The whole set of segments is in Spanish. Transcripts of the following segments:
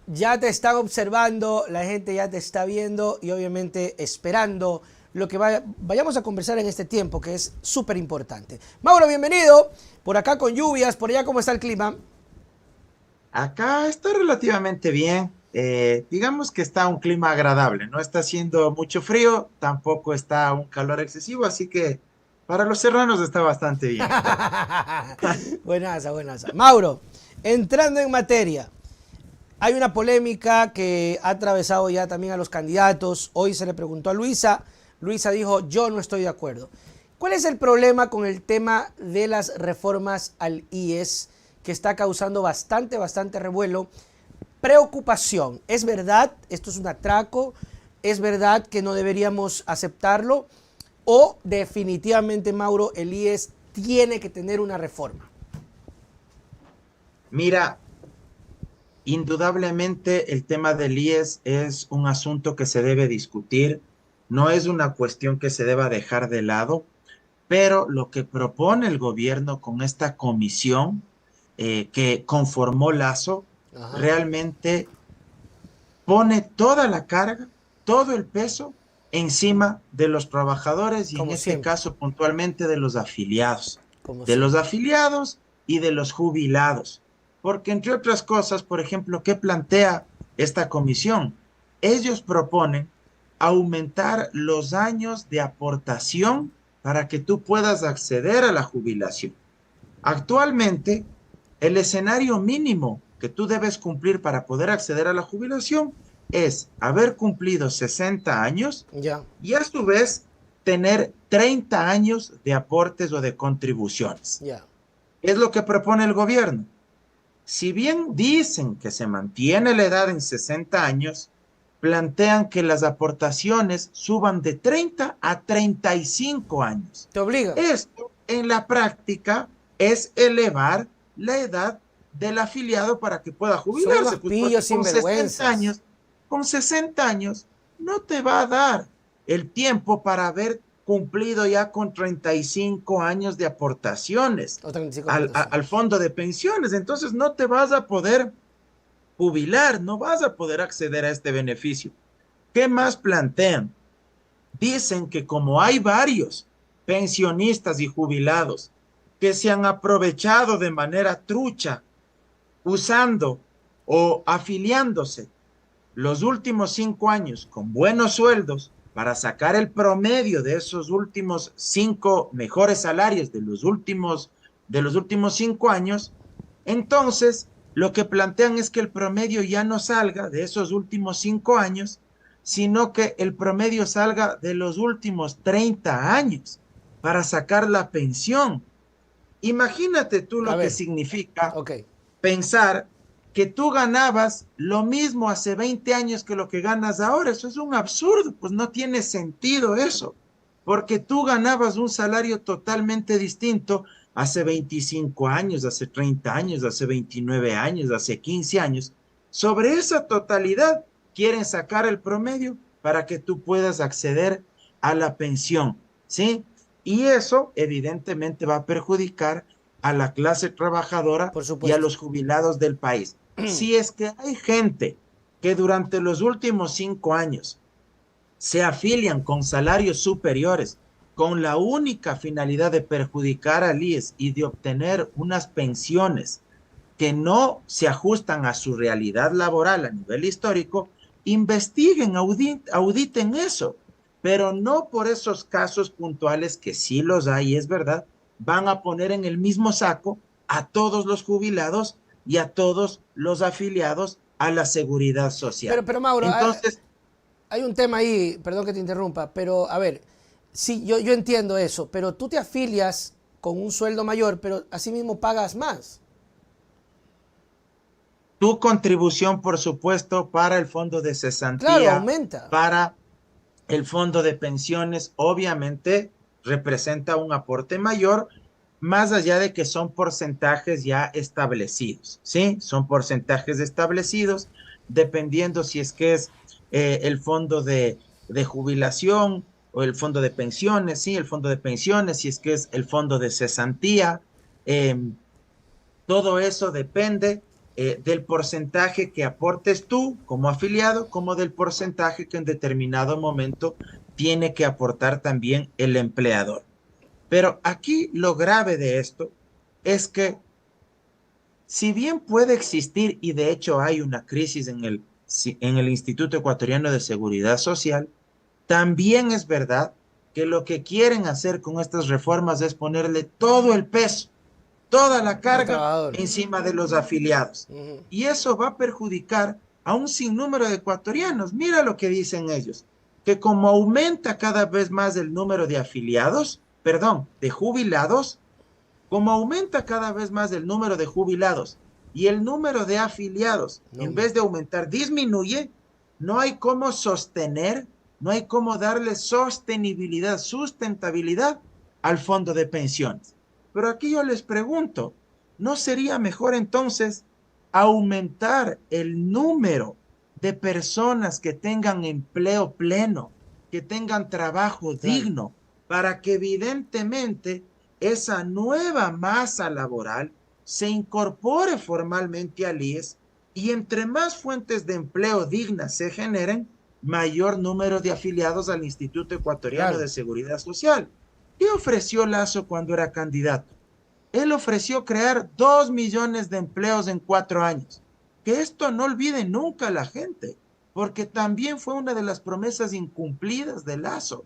Ya te están observando, la gente ya te está viendo y obviamente esperando lo que vayamos a conversar en este tiempo, que es súper importante. Mauro, bienvenido. Por acá con lluvias, por allá, ¿cómo está el clima? Acá está relativamente bien. Digamos que está un clima agradable. No está haciendo mucho frío, tampoco está un calor excesivo, así que para los serranos está bastante bien está. Buenaza, buenaza. Mauro, entrando en materia, hay una polémica que ha atravesado ya también a los candidatos. Hoy se le preguntó a Luisa. Luisa dijo, yo no estoy de acuerdo. ¿Cuál es el problema con el tema de las reformas al IES que está causando bastante revuelo? Preocupación. ¿Es verdad? ¿Esto es un atraco? ¿Es verdad que no deberíamos aceptarlo? ¿O definitivamente, Mauro, el IES tiene que tener una reforma? Mira, indudablemente el tema del IES es un asunto que se debe discutir, no es una cuestión que se deba dejar de lado, pero lo que propone el gobierno con esta comisión que conformó Lazo Ajá. realmente pone toda la carga, todo el peso encima de los trabajadores y en Como este siempre. caso puntualmente Como de los siempre. afiliados y de los jubilados. Porque entre otras cosas, por ejemplo, ¿qué plantea esta comisión? Ellos proponen aumentar los años de aportación para que tú puedas acceder a la jubilación. Actualmente, el escenario mínimo que tú debes cumplir para poder acceder a la jubilación es haber cumplido 60 años Ya. y a su vez tener 30 años de aportes o de contribuciones. Ya. Es lo que propone el gobierno. Si bien dicen que se mantiene la edad en 60 años, plantean que las aportaciones suban de 30 a 35 años. Te obligan. Esto en la práctica es elevar la edad del afiliado para que pueda Son unos jubilarse, pues pillos porque con 60 sinvergüenzas. años, con 60 años no te va a dar el tiempo para haber cumplido ya con 35 años de aportaciones O 35 al aportaciones. fondo de pensiones. Entonces no te vas a poder jubilar, no vas a poder acceder a este beneficio. ¿Qué más plantean? Dicen que como hay varios pensionistas y jubilados que se han aprovechado de manera trucha usando o afiliándose los últimos 5 años con buenos sueldos para sacar el promedio de esos últimos 5 mejores salarios de los últimos 5 años, entonces lo que plantean es que el promedio ya no salga de esos últimos 5 años, sino que el promedio salga de los últimos 30 años para sacar la pensión. Imagínate tú A lo que ver, significa ok. pensar que tú ganabas lo mismo hace 20 años que lo que ganas ahora. Eso es un absurdo, pues no tiene sentido eso, porque tú ganabas un salario totalmente distinto hace 25 años, hace 30 años, hace 29 años, hace 15 años. Sobre esa totalidad quieren sacar el promedio para que tú puedas acceder a la pensión, ¿sí? Y eso evidentemente va a perjudicar a la clase trabajadora Por y a supuesto. los jubilados del país. Si es que hay gente que durante los últimos 5 años se afilian con salarios superiores con la única finalidad de perjudicar al IES y de obtener unas pensiones que no se ajustan a su realidad laboral a nivel histórico, investiguen, auditen eso, pero no por esos casos puntuales que sí los hay, es verdad, van a poner en el mismo saco a todos los jubilados y a todos los afiliados a la seguridad social. Pero Mauro, Entonces, hay un tema ahí, perdón que te interrumpa, pero a ver, sí, yo entiendo eso, pero tú te afilias con un sueldo mayor, pero asimismo pagas más. tu contribución, por supuesto, para el fondo de Claro, cesantía, aumenta. para el fondo de pensiones, obviamente representa un aporte mayor, más allá de que son porcentajes ya establecidos, ¿sí? Son porcentajes establecidos, dependiendo si es que es el fondo de jubilación o el fondo de pensiones, ¿sí? El fondo de pensiones, si es que es el fondo de cesantía, eh, todo eso depende del porcentaje que aportes tú como afiliado, como del porcentaje que en determinado momento tiene que aportar también el empleador. Pero aquí lo grave de esto es que si bien puede existir, y de hecho hay una crisis en el Instituto Ecuatoriano de Seguridad Social, también es verdad que lo que quieren hacer con estas reformas es ponerle todo el peso, toda la Al carga trabajador. encima de los afiliados. Y eso va a perjudicar a un sinnúmero de ecuatorianos. Mira lo que dicen ellos, que como aumenta cada vez más el número de afiliados, perdón, de jubilados, como aumenta cada vez más el número de jubilados y el número de afiliados, en vez de aumentar, disminuye, no hay cómo sostener, no hay cómo darle sostenibilidad, sustentabilidad al fondo de pensiones. Pero aquí yo les pregunto, ¿no sería mejor entonces aumentar el número de personas que tengan empleo pleno, que tengan trabajo digno, para que evidentemente esa nueva masa laboral se incorpore formalmente al IES y entre más fuentes de empleo dignas se generen, mayor número de afiliados al Instituto Ecuatoriano de Seguridad Social? ¿Qué ofreció Lasso cuando era candidato? Él ofreció crear 2 millones de empleos en 4 años. Que esto no olvide nunca la gente, porque también fue una de las promesas incumplidas de Lasso.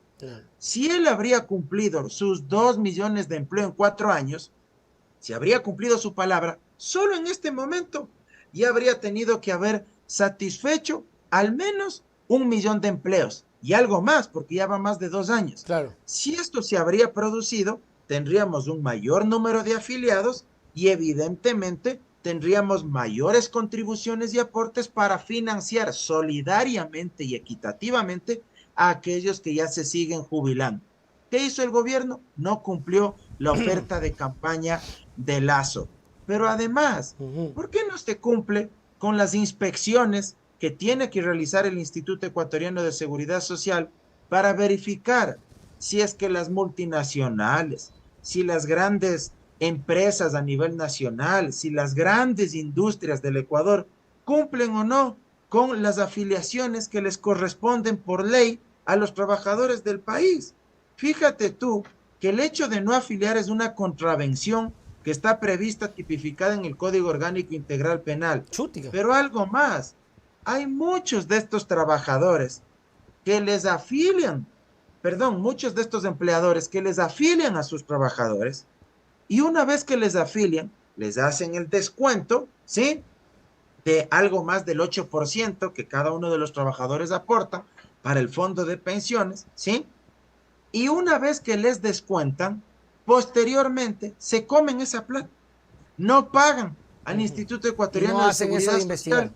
Si él habría cumplido sus 2 millones de empleo en 4 años, si habría cumplido su palabra, solo en este momento ya habría tenido que haber satisfecho al menos 1 millón de empleos y algo más, porque ya va más de 2 años. Claro. Si esto se habría producido, tendríamos un mayor número de afiliados y evidentemente tendríamos mayores contribuciones y aportes para financiar solidariamente y equitativamente a aquellos que ya se siguen jubilando. ¿Qué hizo el gobierno? No cumplió la oferta de campaña de Lasso. Pero además, ¿por qué no se cumple con las inspecciones que tiene que realizar el Instituto Ecuatoriano de Seguridad Social para verificar si es que las multinacionales, si las grandes empresas a nivel nacional, si las grandes industrias del Ecuador cumplen o no con las afiliaciones que les corresponden por ley a los trabajadores del país? Fíjate tú que el hecho de no afiliar es una contravención que está prevista, tipificada en el Código Orgánico Integral Penal. Chútica. Pero algo más, hay muchos de estos trabajadores que les afilian, perdón, muchos de estos empleadores que les afilian a sus trabajadores y una vez que les afilian, les hacen el descuento, ¿sí? De algo más del 8% que cada uno de los trabajadores aporta para el fondo de pensiones, ¿sí? Y una vez que les descuentan, posteriormente se comen esa plata. No pagan al Instituto Ecuatoriano de Seguridad Social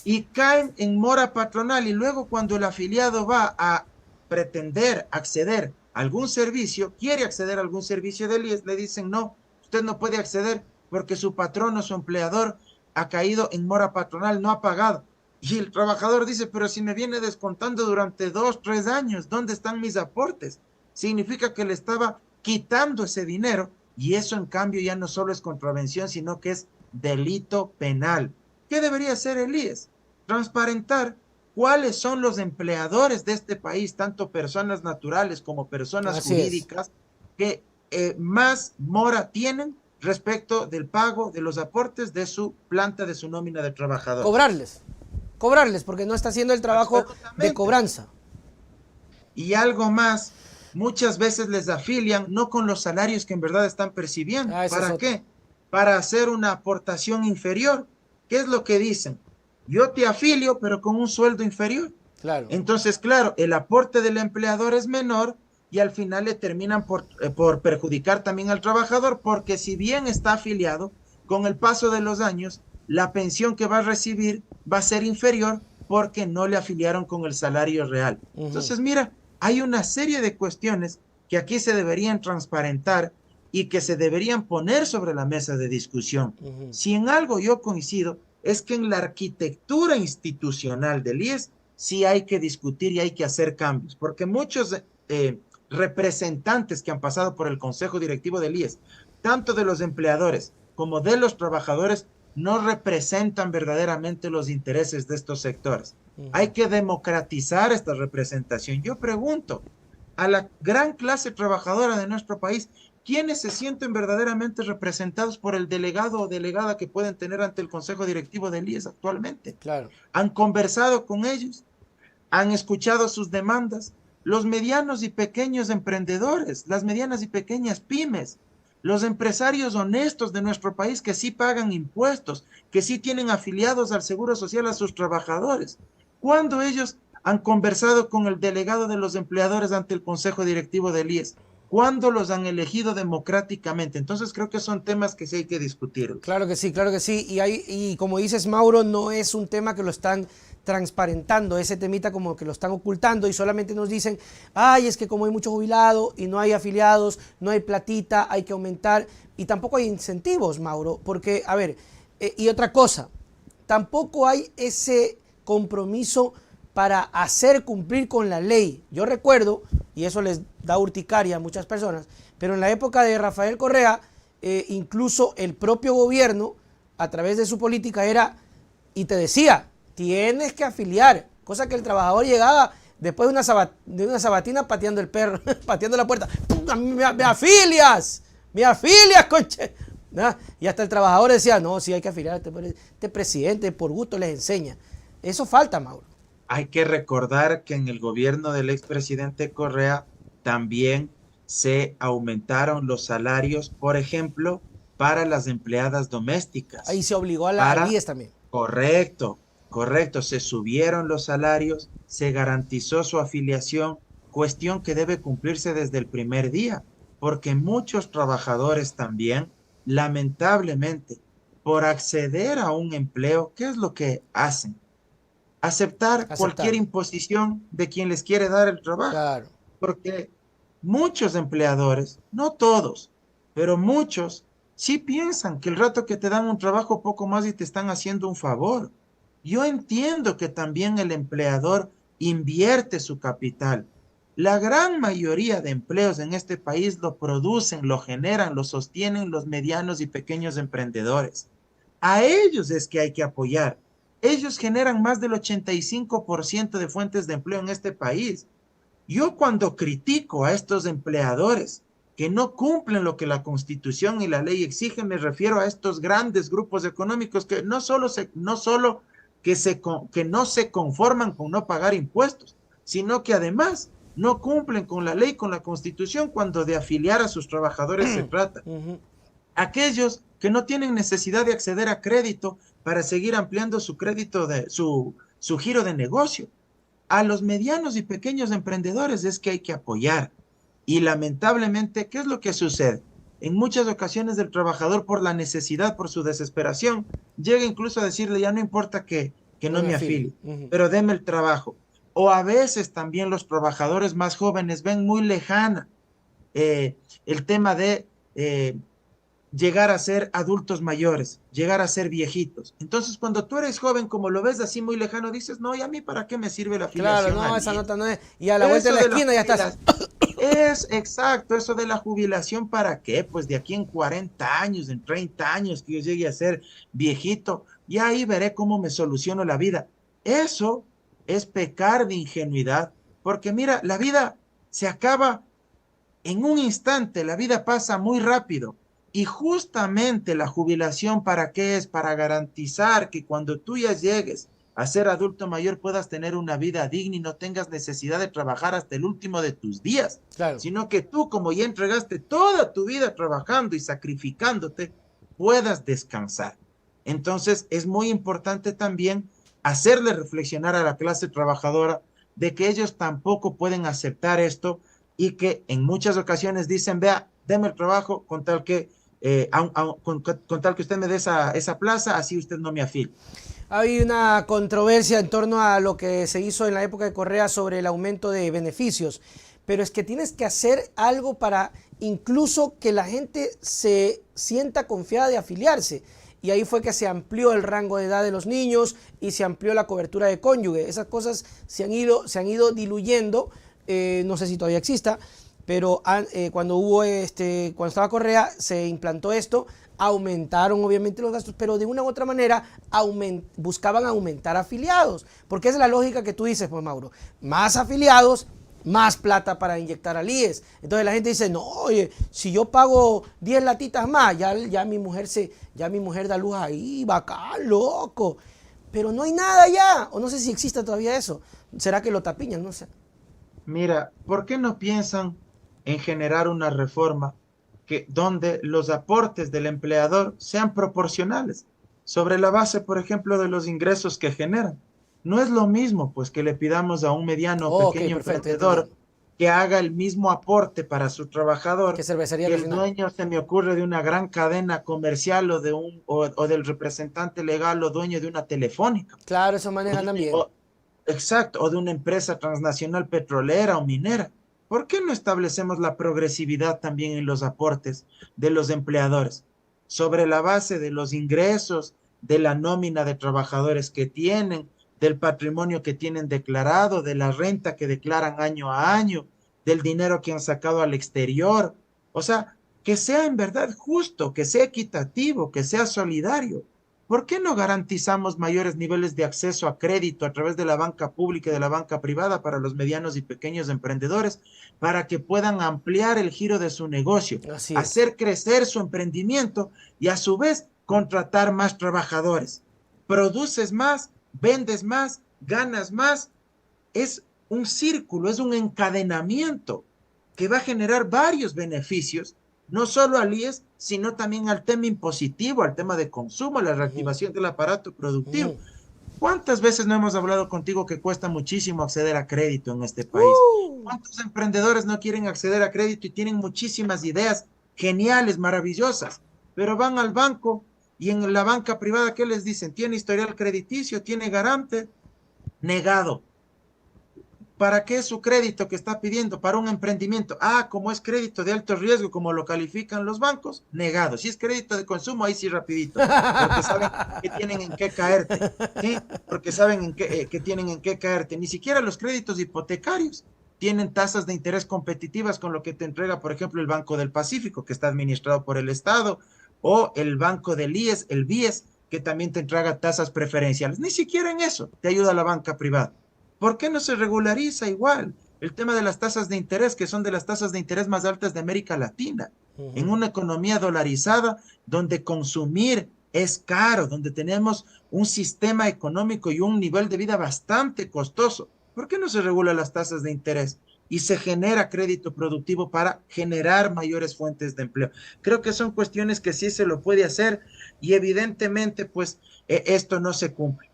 y caen en mora patronal. Y luego cuando el afiliado va a pretender acceder a algún servicio, quiere acceder a algún servicio del IES, le dicen no, usted no puede acceder porque su patrono, su empleador, ha caído en mora patronal, no ha pagado. Y el trabajador dice, pero si me viene descontando durante 2, 3 años, ¿dónde están mis aportes? Significa que le estaba quitando ese dinero y eso en cambio ya no solo es contravención, sino que es delito penal. ¿Qué debería hacer el IES? Transparentar cuáles son los empleadores de este país, tanto personas naturales como personas jurídicas, que más mora tienen respecto del pago de los aportes de su planta, de su nómina de trabajadores. Cobrarles, porque no está haciendo el trabajo de cobranza. Y algo más, muchas veces les afilian no con los salarios que en verdad están percibiendo. ¿Para qué? Para hacer una aportación inferior. ¿Qué es lo que dicen? Yo te afilio, pero con un sueldo inferior. Claro. Entonces, claro, el aporte del empleador es menor y al final le terminan por perjudicar también al trabajador, porque si bien está afiliado, con el paso de los años, la pensión que va a recibir va a ser inferior porque no le afiliaron con el salario real. Entonces, mira, hay una serie de cuestiones que aquí se deberían transparentar y que se deberían poner sobre la mesa de discusión. Si en algo yo coincido, es que en la arquitectura institucional del IES sí hay que discutir y hay que hacer cambios, porque muchos representantes que han pasado por el Consejo Directivo del IES, tanto de los empleadores como de los trabajadores, no representan verdaderamente los intereses de estos sectores. Hay que democratizar esta representación. Yo pregunto a la gran clase trabajadora de nuestro país, ¿quiénes se sienten verdaderamente representados por el delegado o delegada que pueden tener ante el Consejo Directivo del IES actualmente? Claro. ¿Han conversado con ellos? ¿Han escuchado sus demandas? Los medianos y pequeños emprendedores, las medianas y pequeñas pymes, los empresarios honestos de nuestro país que sí pagan impuestos, que sí tienen afiliados al Seguro Social a sus trabajadores. ¿Cuándo ellos han conversado con el delegado de los empleadores ante el Consejo Directivo del IES? ¿Cuándo los han elegido democráticamente? Entonces creo que son temas que sí hay que discutir. Claro que sí, claro que sí. Y como dices, Mauro, no es un tema que lo están transparentando, ese temita como que lo están ocultando y solamente nos dicen, ay, es que como hay mucho jubilado y no hay afiliados, no hay platita, hay que aumentar. Y tampoco hay incentivos, Mauro, porque, a ver, y otra cosa, tampoco hay ese compromiso para hacer cumplir con la ley. Yo recuerdo, y eso les da urticaria a muchas personas, pero en la época de Rafael Correa, incluso el propio gobierno, a través de su política, era, y te decía, tienes que afiliar, cosa que el trabajador llegaba después de una sabatina pateando el perro, pateando la puerta, me afilias, conche. ¿No? Y hasta el trabajador decía, no, sí hay que afiliar, este presidente por gusto les enseña. Eso falta, Mauro. Hay que recordar que en el gobierno del expresidente Correa también se aumentaron los salarios, por ejemplo, para las empleadas domésticas. Ahí se obligó a la IES también. Correcto, se subieron los salarios, se garantizó su afiliación, cuestión que debe cumplirse desde el primer día, porque muchos trabajadores también, lamentablemente, por acceder a un empleo, ¿qué es lo que hacen? Aceptar cualquier imposición de quien les quiere dar el trabajo. Claro. Porque muchos empleadores, no todos, pero muchos, sí piensan que el rato que te dan un trabajo poco más y te están haciendo un favor. Yo entiendo que también el empleador invierte su capital. La gran mayoría de empleos en este país lo producen, lo generan, lo sostienen los medianos y pequeños emprendedores. A ellos es que hay que apoyar. Ellos generan más del 85% de fuentes de empleo en este país. Yo cuando critico a estos empleadores que no cumplen lo que la Constitución y la ley exigen, me refiero a estos grandes grupos económicos que no solo que no se conforman con no pagar impuestos, sino que además no cumplen con la ley, con la Constitución, cuando de afiliar a sus trabajadores se trata. Aquellos que no tienen necesidad de acceder a crédito para seguir ampliando su crédito, su giro de negocio. A los medianos y pequeños emprendedores es que hay que apoyar. Y lamentablemente, ¿qué es lo que sucede? En muchas ocasiones el trabajador, por la necesidad, por su desesperación, llega incluso a decirle, ya no importa que no me afilie, pero deme el trabajo. O a veces también los trabajadores más jóvenes ven muy lejana el tema de llegar a ser adultos mayores, llegar a ser viejitos. Entonces, cuando tú eres joven, como lo ves así muy lejano, dices, no, ¿y a mí para qué me sirve la afiliación? Claro, no, esa nota no es. Y a la vuelta de la esquina ya estás. Es exacto, eso de la jubilación, ¿para qué? Pues de aquí en 40 años, en 30 años, que yo llegue a ser viejito, y ahí veré cómo me soluciono la vida. Eso es pecar de ingenuidad, porque mira, la vida se acaba en un instante, la vida pasa muy rápido. Y justamente la jubilación, ¿para qué es? Para garantizar que cuando tú ya llegues a ser adulto mayor puedas tener una vida digna y no tengas necesidad de trabajar hasta el último de tus días. Claro. Sino que tú, como ya entregaste toda tu vida trabajando y sacrificándote, puedas descansar. Entonces, es muy importante también hacerle reflexionar a la clase trabajadora de que ellos tampoco pueden aceptar esto y que en muchas ocasiones dicen, vea, deme el trabajo con tal que con tal que usted me dé esa plaza, así usted no me afilia. Hay una controversia en torno a lo que se hizo en la época de Correa sobre el aumento de beneficios, pero es que tienes que hacer algo para incluso que la gente se sienta confiada de afiliarse. Y ahí fue que se amplió el rango de edad de los niños y se amplió la cobertura de cónyuge. Esas cosas se han ido diluyendo, no sé si todavía exista, pero cuando cuando estaba Correa se implantó esto, aumentaron obviamente los gastos, pero de una u otra manera buscaban aumentar afiliados, porque esa es la lógica que tú dices, pues Mauro, más afiliados, más plata para inyectar al IES. Entonces la gente dice, no, oye, si yo pago 10 latitas más, ya mi mujer da luz ahí, bacán, loco. Pero no hay nada ya, o no sé si existe todavía eso. ¿Será que lo tapiñan? No sé. Mira, ¿por qué no piensan en generar una reforma donde los aportes del empleador sean proporcionales sobre la base, por ejemplo, de los ingresos que generan? No es lo mismo, pues, que le pidamos a un mediano o Oh, ok, pequeño perfecto, ya emprendedor entendí. que haga el mismo aporte para su ¿Qué trabajador cervecería que el regional? dueño, se me ocurre, de una gran cadena comercial o del representante legal o dueño de una telefónica. Claro, esos O manes de andan una- bien. o- exacto, o de una empresa transnacional petrolera o minera. ¿Por qué no establecemos la progresividad también en los aportes de los empleadores sobre la base de los ingresos, de la nómina de trabajadores que tienen, del patrimonio que tienen declarado, de la renta que declaran año a año, del dinero que han sacado al exterior? O sea, que sea en verdad justo, que sea equitativo, que sea solidario. ¿Por qué no garantizamos mayores niveles de acceso a crédito a través de la banca pública y de la banca privada para los medianos y pequeños emprendedores, para que puedan ampliar el giro de su negocio, Así es. hacer crecer su emprendimiento y a su vez contratar más trabajadores? Produces más, vendes más, ganas más. Es un círculo, es un encadenamiento que va a generar varios beneficios, no solo al IES, sino también al tema impositivo, al tema de consumo, a la Ujú, reactivación del aparato productivo. ujú. ¿Cuántas veces no hemos hablado contigo que cuesta muchísimo acceder a crédito en este país? ¿Cuántos emprendedores no quieren acceder a crédito y tienen muchísimas ideas geniales, maravillosas, pero van al banco y en la banca privada, ¿qué les dicen? ¿Tiene historial crediticio? ¿Tiene garante? Negado. ¿Para qué es su crédito que está pidiendo? Para un emprendimiento. Ah, como es crédito de alto riesgo, como lo califican los bancos, negado. Si es crédito de consumo, ahí sí rapidito, porque saben que tienen en qué caerte, ¿sí? Porque saben que tienen en qué caerte. Ni siquiera los créditos hipotecarios tienen tasas de interés competitivas con lo que te entrega, por ejemplo, el Banco del Pacífico, que está administrado por el Estado, o el Banco del IES, el BIES, que también te entrega tasas preferenciales. Ni siquiera en eso te ayuda la banca privada. ¿Por qué no se regulariza igual el tema de las tasas de interés, que son de las tasas de interés más altas de América Latina? En Ujú. una economía dolarizada, donde consumir es caro, donde tenemos un sistema económico y un nivel de vida bastante costoso. ¿Por qué no se regula las tasas de interés y se genera crédito productivo para generar mayores fuentes de empleo? Creo que son cuestiones que sí se lo puede hacer y evidentemente pues esto no se cumple.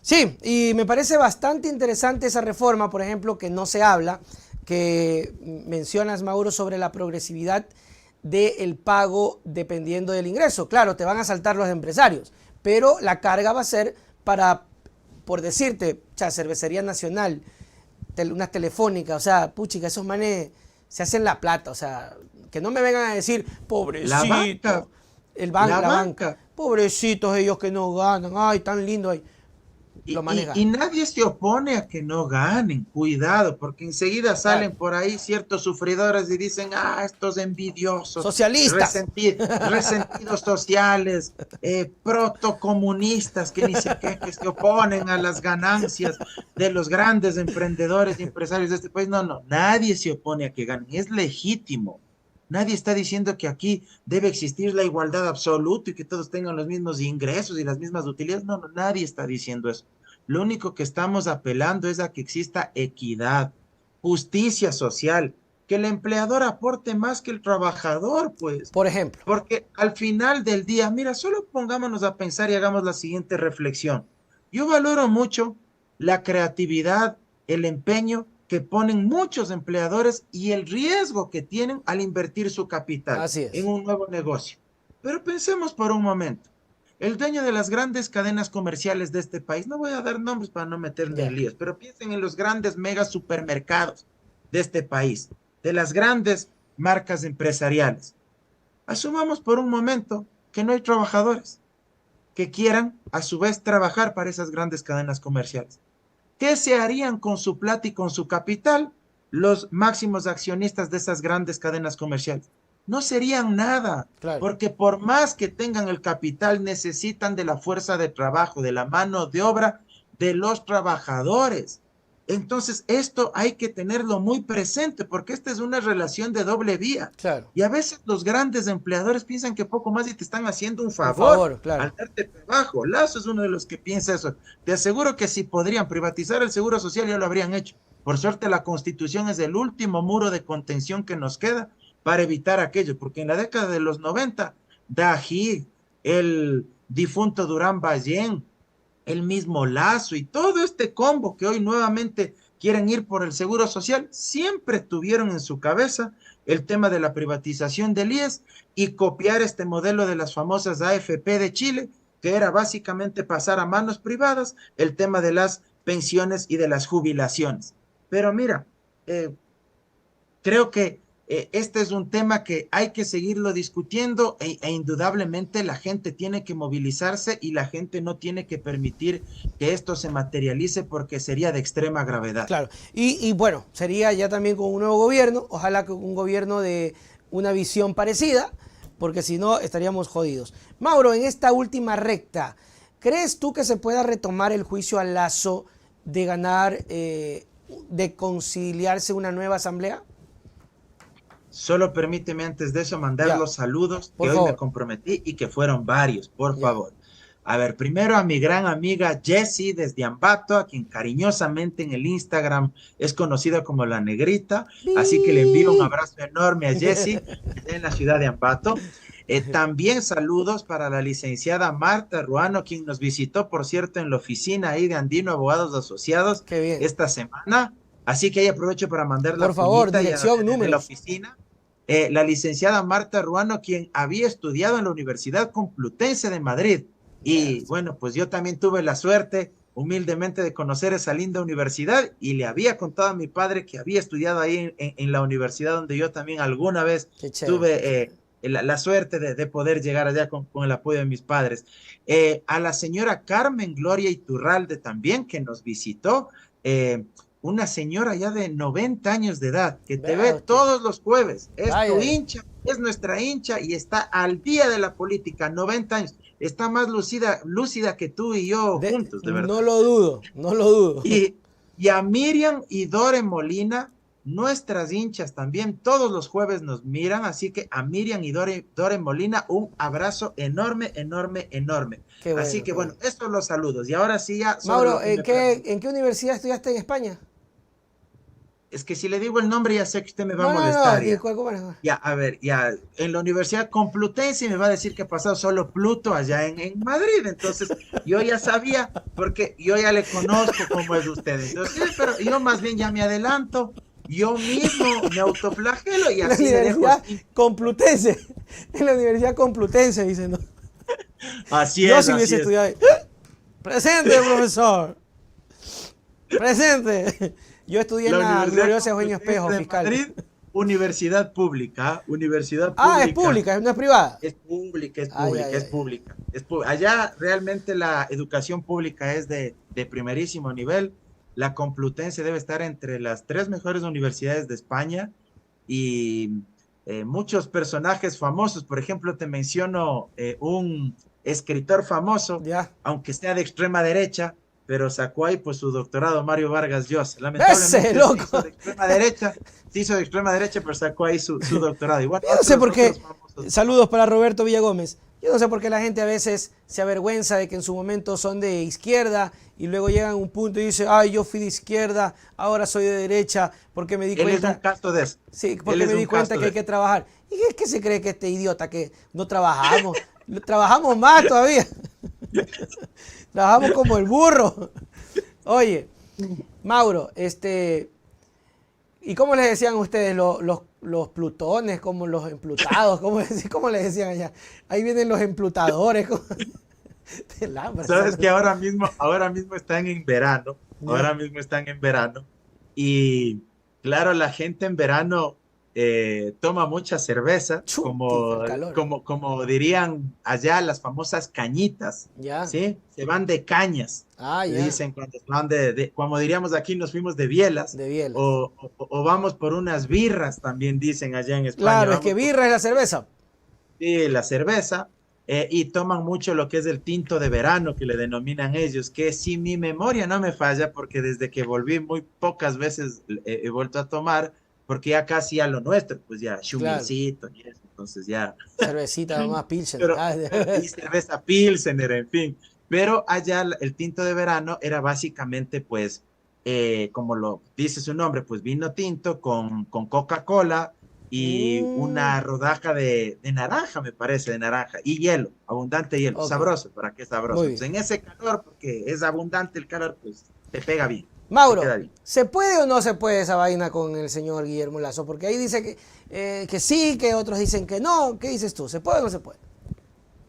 Sí, y me parece bastante interesante esa reforma, por ejemplo, que no se habla, que mencionas, Mauro, sobre la progresividad del pago dependiendo del ingreso. Claro, te van a saltar los empresarios, pero la carga va a ser para, por decirte, Cervecería Nacional, unas telefónicas, o sea, puchica, esos manes se hacen la plata, o sea, que no me vengan a decir, La banca, pobrecito, la la banca, banca. pobrecitos ellos que no ganan, ay, tan lindo ahí, Y, los manes y, y ganan. nadie se opone a que no ganen, cuidado, porque enseguida Claro. salen por ahí ciertos sufridores y dicen, ah, estos envidiosos, Socialistas. resentidos sociales, protocomunistas que se oponen a las ganancias de los grandes emprendedores y empresarios de este país. No, no, nadie se opone a que ganen, es legítimo. Nadie está diciendo que aquí debe existir la igualdad absoluta y que todos tengan los mismos ingresos y las mismas utilidades. No, no, nadie está diciendo eso. Lo único que estamos apelando es a que exista equidad, justicia social, que el empleador aporte más que el trabajador, pues. Por ejemplo. Porque al final del día, mira, solo pongámonos a pensar y hagamos la siguiente reflexión. Yo valoro mucho la creatividad, el empeño que ponen muchos empleadores y el riesgo que tienen al invertir su capital Así en es. un nuevo negocio. Pero pensemos por un momento. El dueño de las grandes cadenas comerciales de este país, no voy a dar nombres para no meterme en Ya. líos, pero piensen en los grandes mega supermercados de este país, de las grandes marcas empresariales. Asumamos por un momento que no hay trabajadores que quieran a su vez trabajar para esas grandes cadenas comerciales. ¿Qué se harían con su plata y con su capital? los máximos accionistas de esas grandes cadenas comerciales? No serían nada, Claro. porque por más que tengan el capital, necesitan de la fuerza de trabajo, de la mano de obra de los trabajadores. Entonces, esto hay que tenerlo muy presente, porque esta es una relación de doble vía. Claro. Y a veces los grandes empleadores piensan que poco más y te están haciendo un Por favor favor, claro. al darte trabajo. Lazo es uno de los que piensa eso. Te aseguro que si podrían privatizar el seguro social ya lo habrían hecho. Por suerte la Constitución es el último muro de contención que nos queda para evitar aquello, porque en la década de los 90, Dají, el difunto Durán Ballén, el mismo Lazo y todo este combo que hoy nuevamente quieren ir por el seguro social, siempre tuvieron en su cabeza el tema de la privatización del IES y copiar este modelo de las famosas AFP de Chile, que era básicamente pasar a manos privadas el tema de las pensiones y de las jubilaciones. Pero mira, creo que este es un tema que hay que seguirlo discutiendo indudablemente la gente tiene que movilizarse y la gente no tiene que permitir que esto se materialice porque sería de extrema gravedad. Claro. Y bueno, sería ya también con un nuevo gobierno, ojalá con un gobierno de una visión parecida, porque si no estaríamos jodidos. Mauro, en esta última recta, ¿crees tú que se pueda retomar el juicio a Lazo de ganar, de conciliarse una nueva asamblea? Solo permíteme antes de eso mandar Ya, los saludos por que hoy favor. me comprometí y que fueron varios, por Ya. favor. A ver, primero a mi gran amiga Jessie desde Ambato, a quien cariñosamente en el Instagram es conocida como La Negrita, así que le envío un abrazo enorme a Jessie en la ciudad de Ambato. También saludos para la licenciada Marta Ruano, quien nos visitó, por cierto, en la oficina ahí de Andino Abogados Asociados Qué bien. esta semana. Así que ahí aprovecho para mandar la Por favor, cuñita dirección, de la números. oficina. La licenciada Marta Ruano, quien había estudiado en la Universidad Complutense de Madrid. Y bueno, pues yo también tuve la suerte, humildemente, de conocer esa linda universidad y le había contado a mi padre que había estudiado ahí en la universidad donde yo también alguna vez tuve la suerte de poder llegar allá con el apoyo de mis padres. A la señora Carmen Gloria Iturralde también, que nos visitó. Una señora ya de 90 años de edad, que te ve todos los jueves, es tu hincha, es nuestra hincha y está al día de la política, 90 años, está más lúcida que tú y yo juntos, de verdad. No lo dudo, no lo dudo. Y a Miriam y Dore Molina, nuestras hinchas también, todos los jueves nos miran, así que a Miriam y Dore Molina, un abrazo enorme, enorme, enorme. Bueno, así que bueno, estos son los saludos. Y ahora sí ya... Mauro, ¿en qué universidad estudiaste en España? Es que si le digo el nombre ya sé que usted me va a molestar. Ya, a ver, ya, en la Universidad Complutense me va a decir que ha pasado solo Pluto allá en Madrid. Entonces, yo ya sabía, porque yo ya le conozco cómo es usted. Entonces, pero yo más bien ya me adelanto, yo mismo me autoflagelo y así le dejo. Complutense, en la Universidad Complutense, dicen, ¿no? Así yo es. Yo si hubiese estudiado ahí. Presente, profesor. Presente. Yo estudié en la gloriosa Eugenio Espejo, fiscal. Madrid, universidad pública. Es pública, no es privada. Es pública. Allá realmente la educación pública es de primerísimo nivel. La Complutense debe estar entre las 3 mejores universidades de España y muchos personajes famosos. Por ejemplo, te menciono un escritor famoso, aunque sea de extrema derecha, pero sacó ahí pues su doctorado, Mario Vargas Llosa. Lamentablemente loco. se hizo de extrema derecha, pero sacó ahí su doctorado. Igual, yo no sé por qué, saludos para Roberto Villagómez, yo no sé por qué la gente a veces se avergüenza de que en su momento son de izquierda y luego llegan a un punto y dicen, ay, yo fui de izquierda, ahora soy de derecha, porque me di cuenta... Él es un caso de eso. Sí, porque me di cuenta que hay que trabajar. ¿Y qué se cree que este idiota que no trabajamos? Trabajamos más todavía. Trabajamos como el burro. Oye, Mauro, ¿y cómo les decían ustedes los plutones, como los emplutados? ¿Cómo les decían allá? Ahí vienen los emplutadores. Sabes que ahora mismo están en verano. Y claro, la gente en verano toma mucha cerveza, Chuti, el calor. como dirían allá las famosas cañitas, Ya. ¿sí? Se van de cañas, Ah, le ya. dicen cuando se van como diríamos aquí, nos fuimos de bielas, De bielas. o vamos por unas birras, también dicen allá en España, Claro, es que vamos por birra es la cerveza. sí, la cerveza, y toman mucho lo que es el tinto de verano, que le denominan ellos, que si mi memoria no me falla, porque desde que volví muy pocas veces he vuelto a tomar, porque ya casi a lo nuestro, pues ya Claro. shumilcito y eso, entonces ya, Cervecita más pilsen. pero, Ah, y cerveza Pilsener, en fin, pero allá el tinto de verano era básicamente, pues, como lo dice su nombre, pues vino tinto con Coca-Cola y mm, una rodaja de naranja, me parece, de naranja, y hielo, abundante hielo, ok, sabroso, ¿para qué sabroso? muy Pues bien. en ese calor, porque es abundante el calor, pues te pega bien, te queda Mauro, bien. ¿se puede o no se puede esa vaina con el señor Guillermo Lazo? Porque ahí dice que sí, que otros dicen que no. ¿Qué dices tú? ¿Se puede o no se puede?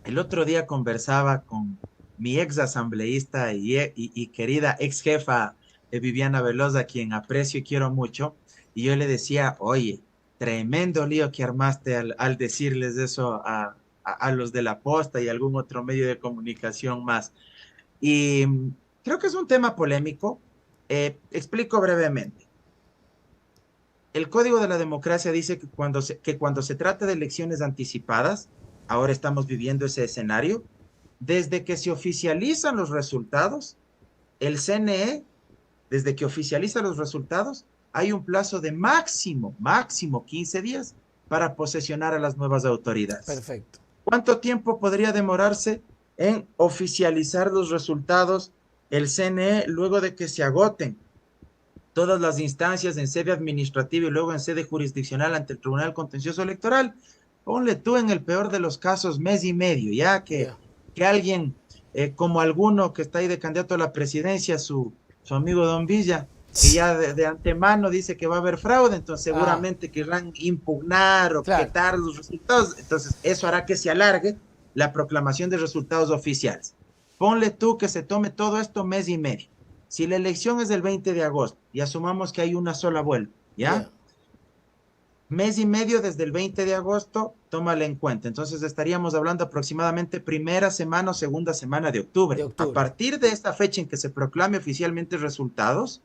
El otro día conversaba con mi ex asambleísta y querida ex jefa Viviana Velosa, a quien aprecio y quiero mucho, y yo le decía, oye, tremendo lío que armaste al decirles eso a los de la posta y algún otro medio de comunicación más. Y creo que es un tema polémico. Explico brevemente. El Código de la Democracia dice que cuando se trata de elecciones anticipadas, ahora estamos viviendo ese escenario, desde que se oficializan los resultados, el CNE, desde que oficializa los resultados, hay un plazo de máximo 15 días para posesionar a las nuevas autoridades. Perfecto. ¿Cuánto tiempo podría demorarse en oficializar los resultados el CNE luego de que se agoten todas las instancias en sede administrativa y luego en sede jurisdiccional ante el Tribunal Contencioso Electoral? Ponle tú en el peor de los casos mes y medio, ya Ya. que alguien, como alguno que está ahí de candidato a la presidencia, su amigo Don Villa, que ya de antemano dice que va a haber fraude, entonces Ah, seguramente querrán impugnar, claro. objetar los resultados, entonces eso hará que se alargue la proclamación de resultados oficiales. Ponle tú que se tome todo esto mes y medio. Si la elección es el 20 de agosto y asumamos que hay una sola vuelta, ¿ya? Ya. Mes y medio desde el 20 de agosto, tómala en cuenta. Entonces estaríamos hablando aproximadamente primera semana o segunda semana de De octubre. A octubre. partir de esta fecha en que se proclame oficialmente resultados,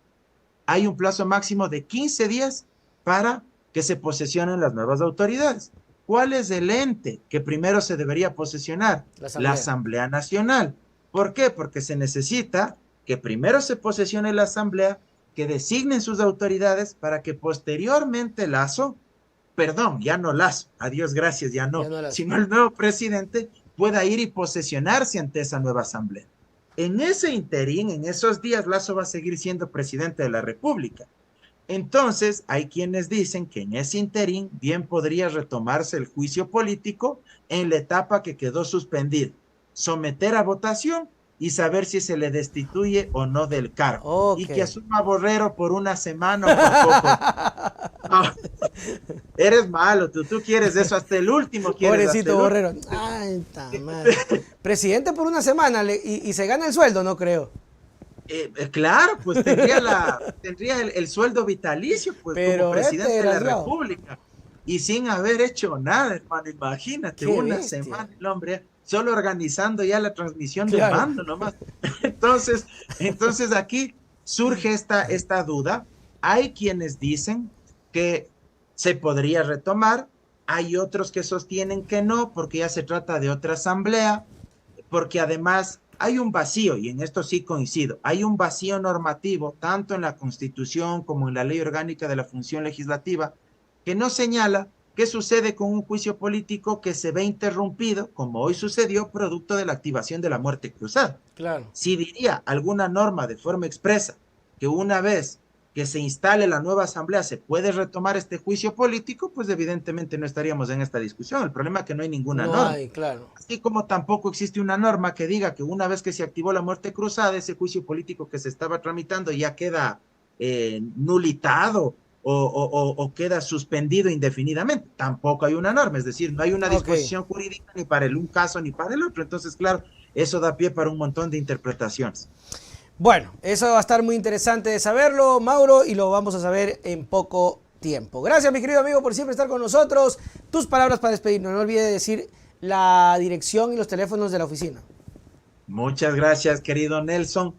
hay un plazo máximo de 15 días para que se posesionen las nuevas autoridades. ¿Cuál es el ente que primero se debería posesionar? La La asamblea. Asamblea Nacional. ¿Por qué? Porque se necesita que primero se posesione la Asamblea, que designen sus autoridades para que posteriormente Lazo, perdón, ya no Lazo, adiós, gracias, ya Ya no, no las. sino el nuevo presidente pueda ir y posesionarse ante esa nueva Asamblea. En ese interín, en esos días, Lazo va a seguir siendo presidente de la República. Entonces, hay quienes dicen que en ese interín bien podría retomarse el juicio político en la etapa que quedó suspendida, someter a votación y saber si se le destituye o no del cargo. Ok. Y que asuma Borrero por una semana o por poco. No, eres malo, tú quieres eso, hasta el último quieres, hasta Pobrecito el último. Borrero. Ay, ta madre. Presidente por una semana y se gana el sueldo, no creo. Claro, pues tendría el sueldo vitalicio, pues como Pero este presidente de la desgraciado. República y sin haber hecho nada, hermano. Imagínate, Qué una bestia. semana el hombre solo organizando ya la transmisión de Claro. mando nomás. Entonces, entonces aquí surge esta duda. Hay quienes dicen que se podría retomar, hay otros que sostienen que no, porque ya se trata de otra asamblea, porque además hay un vacío, y en esto sí coincido, hay un vacío normativo, tanto en la Constitución como en la Ley Orgánica de la Función Legislativa, que no señala qué sucede con un juicio político que se ve interrumpido, como hoy sucedió, producto de la activación de la muerte cruzada. Claro. Si diría alguna norma de forma expresa que una vez que se instale la nueva asamblea se puede retomar este juicio político, pues evidentemente no estaríamos en esta discusión. El problema es que no hay ninguna No norma. hay, claro. Así como tampoco existe una norma que diga que una vez que se activó la muerte cruzada, ese juicio político que se estaba tramitando ya queda nulitado o queda suspendido indefinidamente. Tampoco hay una norma, es decir, no hay una Ok. disposición jurídica ni para un caso ni para el otro. Entonces, claro, eso da pie para un montón de interpretaciones. Bueno, eso va a estar muy interesante de saberlo, Mauro, y lo vamos a saber en poco tiempo. tiempo. Gracias, mi querido amigo, por siempre estar con nosotros. Tus palabras para despedirnos. No olvides decir la dirección y los teléfonos de la oficina. Muchas gracias, querido Nelson.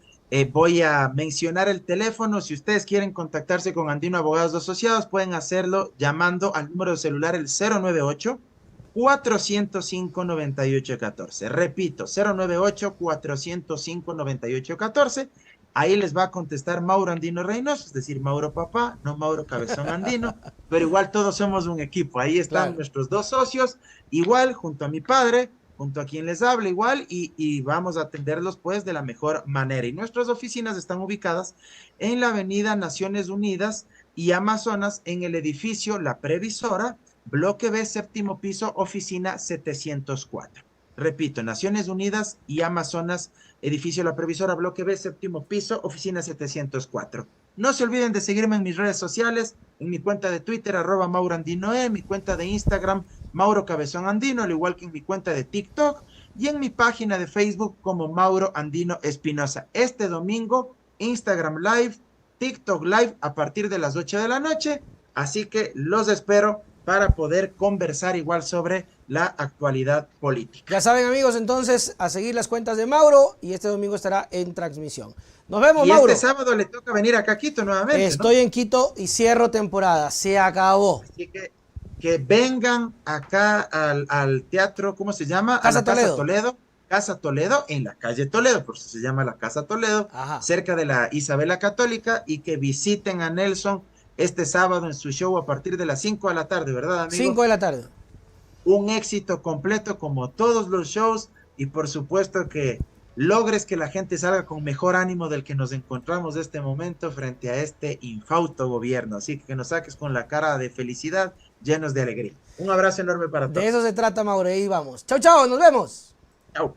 Voy a mencionar el teléfono. Si ustedes quieren contactarse con Andino Abogados Asociados, pueden hacerlo llamando al número de celular el 098-405-9814. Repito, 098-405-9814. Ahí les va a contestar Mauro Andino Reynoso, es decir, Mauro Papá, no Mauro Cabezón Andino, pero igual todos somos un equipo. Ahí están Claro. nuestros dos socios, igual junto a mi padre, junto a quien les habla igual, y vamos a atenderlos pues de la mejor manera. Y nuestras oficinas están ubicadas en la avenida Naciones Unidas y Amazonas, en el edificio La Previsora, bloque B, séptimo piso, oficina 704. Repito, Naciones Unidas y Amazonas, edificio La Previsora, bloque B, séptimo piso, oficina 704. No se olviden de seguirme en mis redes sociales, en mi cuenta de Twitter, @MauroAndinoe, en mi cuenta de Instagram, Mauro Cabezón Andino, al igual que en mi cuenta de TikTok y en mi página de Facebook como Mauro Andino Espinosa. Este domingo, Instagram Live, TikTok Live a partir de las 8 de la noche, así que los espero para poder conversar igual sobre la actualidad política. Ya saben, amigos, entonces a seguir las cuentas de Mauro y este domingo estará en transmisión. Nos vemos, Y Mauro. este sábado le toca venir acá a Quito nuevamente, Estoy ¿no? en Quito y cierro temporada. Se acabó. Así que vengan acá al teatro, ¿cómo se llama? Casa a la Casa Toledo. Toledo. Casa Toledo, en la calle Toledo, por eso se llama la Casa Toledo, Ajá. cerca de la Isabela Católica, y que visiten a Nelson este sábado en su show a partir de las 5 de la tarde, ¿verdad, amigo? 5 de la tarde. Un éxito completo como todos los shows, y por supuesto que logres que la gente salga con mejor ánimo del que nos encontramos de este momento frente a este infausto gobierno. Así que nos saques con la cara de felicidad, llenos de alegría. Un abrazo enorme para todos. De eso se trata, Mauro. Ahí vamos. Chau, chau. Nos vemos. Chao.